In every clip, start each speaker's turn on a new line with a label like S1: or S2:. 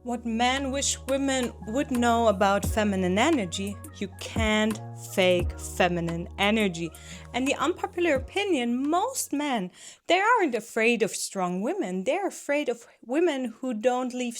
S1: What men wish women would know about feminine energy: you can't fake feminine energy. And the unpopular opinion: most men, they aren't afraid of strong women. They're afraid of women who don't leave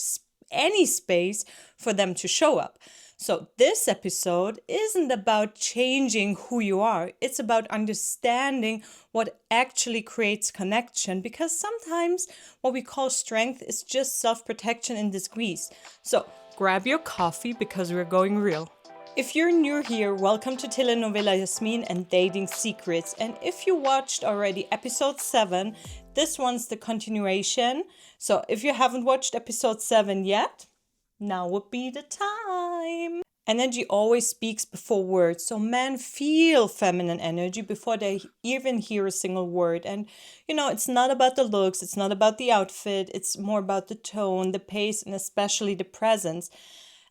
S1: any space for them to show up. So, this episode isn't about changing who you are, it's about understanding what actually creates connection, because sometimes what we call strength is just self protection in disguise. So, grab your coffee because we're going real. If you're new here, welcome to Telenovela Jasmin and Dating Secrets. And if you watched already episode 7, this one's the continuation. So if you haven't watched episode 7 yet, now would be the time. Energy always speaks before words. So men feel feminine energy before they even hear a single word. And it's not about the looks, it's not about the outfit, it's more about the tone, the pace, and especially the presence.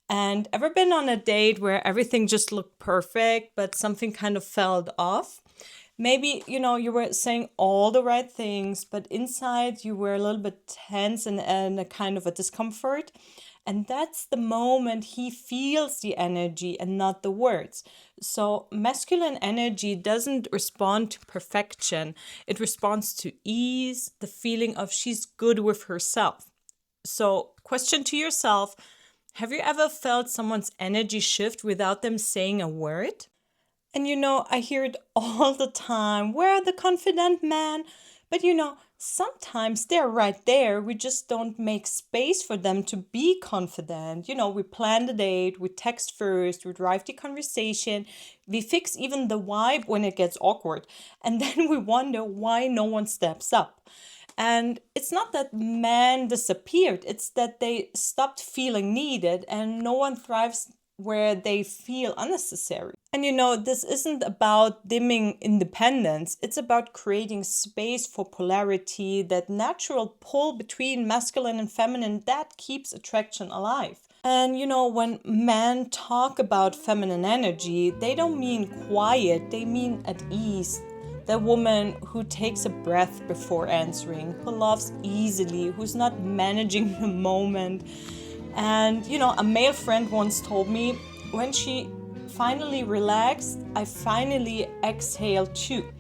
S1: And ever been on a date where everything just looked perfect, but something kind of fell off? Maybe, you were saying all the right things, but inside you were a little bit tense and a kind of a discomfort. And that's the moment he feels the energy and not the words. So, masculine energy doesn't respond to perfection, it responds to ease, the feeling of she's good with herself. So, question to yourself: have you ever felt someone's energy shift without them saying a word? And I hear it all the time. Where are the confident men? But sometimes they're right there. We just don't make space for them to be confident. We plan the date, we text first, we drive the conversation, we fix even the vibe when it gets awkward. And then we wonder why no one steps up. And it's not that men disappeared, it's that they stopped feeling needed, and no one thrives where they feel unnecessary. And this isn't about dimming independence, it's about creating space for polarity, that natural pull between masculine and feminine that keeps attraction alive. And when men talk about feminine energy, they don't mean quiet, they mean at ease. The woman who takes a breath before answering, who loves easily, who's not managing the moment. And a male friend once told me, when she finally relaxed, I finally exhaled too.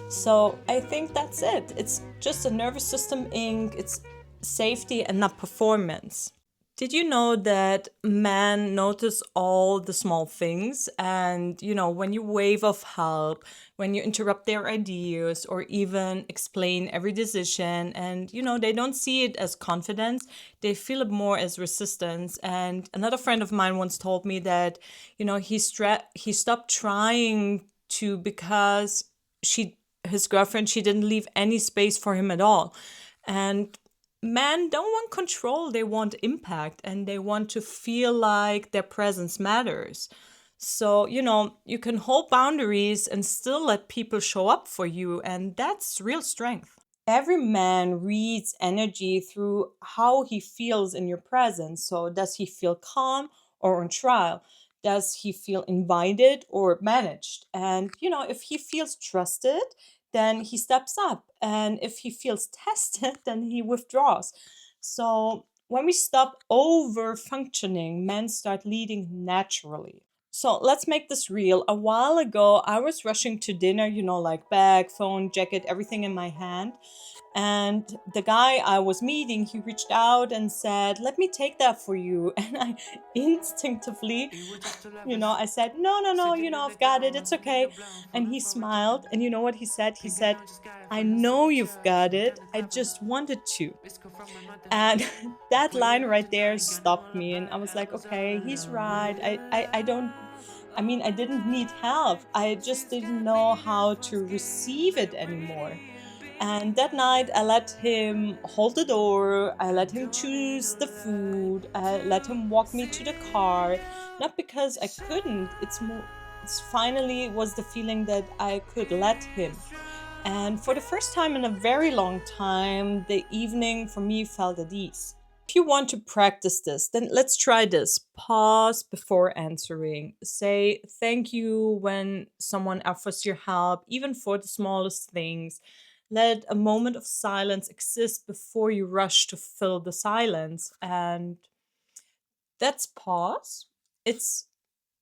S1: So I think that's it. It's just a nervous system ink, it's safety and not performance. Did you know that men notice all the small things? And, when you wave of help, when you interrupt their ideas, or even explain every decision, and, they don't see it as confidence, they feel it more as resistance. And another friend of mine once told me that, he stopped trying to, because his girlfriend, she didn't leave any space for him at all. And men don't want control, they want impact, and they want to feel like their presence matters. So, you can hold boundaries and still let people show up for you, and that's real strength. Every man reads energy through how he feels in your presence. So, does he feel calm or on trial? Does he feel invited or managed? And, if he feels trusted, then he steps up. And if he feels tested, then he withdraws. So, when we stop over functioning, men start leading naturally. So let's make this real. A while ago, I was rushing to dinner, like bag, phone, jacket, everything in my hand. And the guy I was meeting, he reached out and said, "Let me take that for you." And I instinctively, I said, "No, no, no, I've got it. It's okay." And he smiled. And you know what he said? He said, "I know you've got it. I just wanted to." And that line right there stopped me. And I was like, okay, he's right. I don't, I mean, I didn't need help. I just didn't know how to receive it anymore. And that night, I let him hold the door, I let him choose the food, I let him walk me to the car. Not because I couldn't, it's finally was the feeling that I could let him. And for the first time in a very long time, the evening for me felt at ease. If you want to practice this, then let's try this. Pause before answering. Say thank you when someone offers your help, even for the smallest things. Let a moment of silence exist before you rush to fill the silence. And That's pause. It's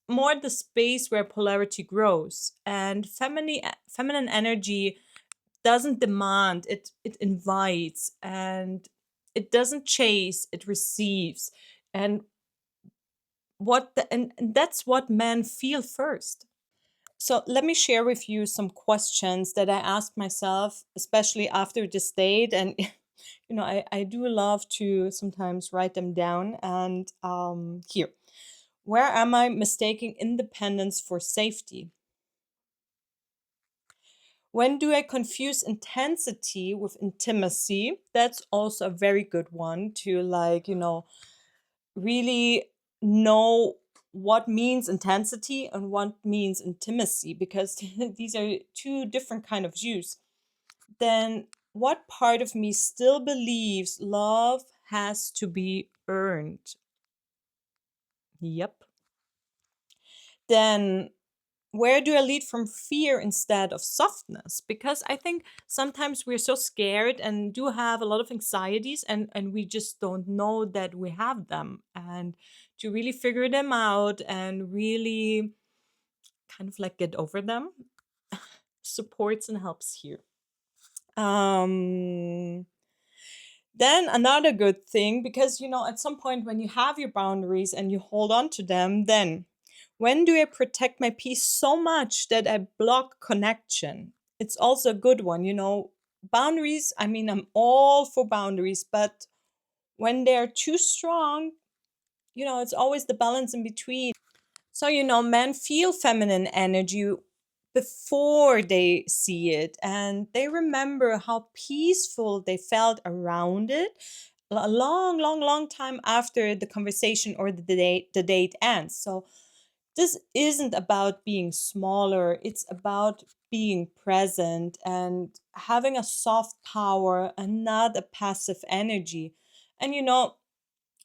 S1: more the space where polarity grows, and feminine energy doesn't demand, it invites, and it doesn't chase, it receives. And and that's what men feel first. So let me share with you some questions that I asked myself, especially after this date. And I do love to sometimes write them down. And here, where am I mistaking independence for safety? When do I confuse intensity with intimacy? That's also a very good one to, like, really know what means intensity and what means intimacy, because these are two different kind of views. Then what part of me still believes love has to be earned? Yep. Then where do I lead from fear instead of softness? Because I think sometimes we're so scared and do have a lot of anxieties, and we just don't know that we have them. And to really figure them out and really kind of like get over them supports and helps here. Um then another good thing, because at some point when you have your boundaries and you hold on to them, then when do I protect my peace so much that I block connection? It's also a good one. Boundaries, I mean, I'm all for boundaries, but when they're too strong, it's always the balance in between. So, men feel feminine energy before they see it, and they remember how peaceful they felt around it a long, long, long time after the conversation or the date ends. So, this isn't about being smaller, it's about being present and having a soft power and not a passive energy. And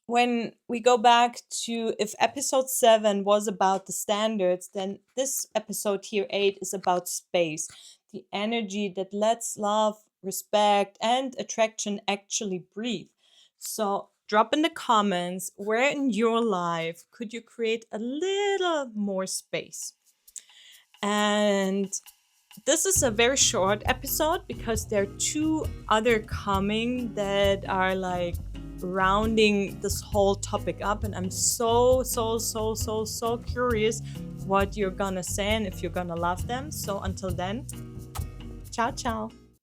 S1: when we go back to, if episode 7 was about the standards, then this episode here, 8, is about space, the energy that lets love, respect, and attraction actually breathe. So drop in the comments, where in your life could you create a little more space? And this is a very short episode because there are two other coming that are like rounding this whole topic up, and I'm so so so so so curious what you're gonna say and if you're gonna love them. So until then, ciao ciao.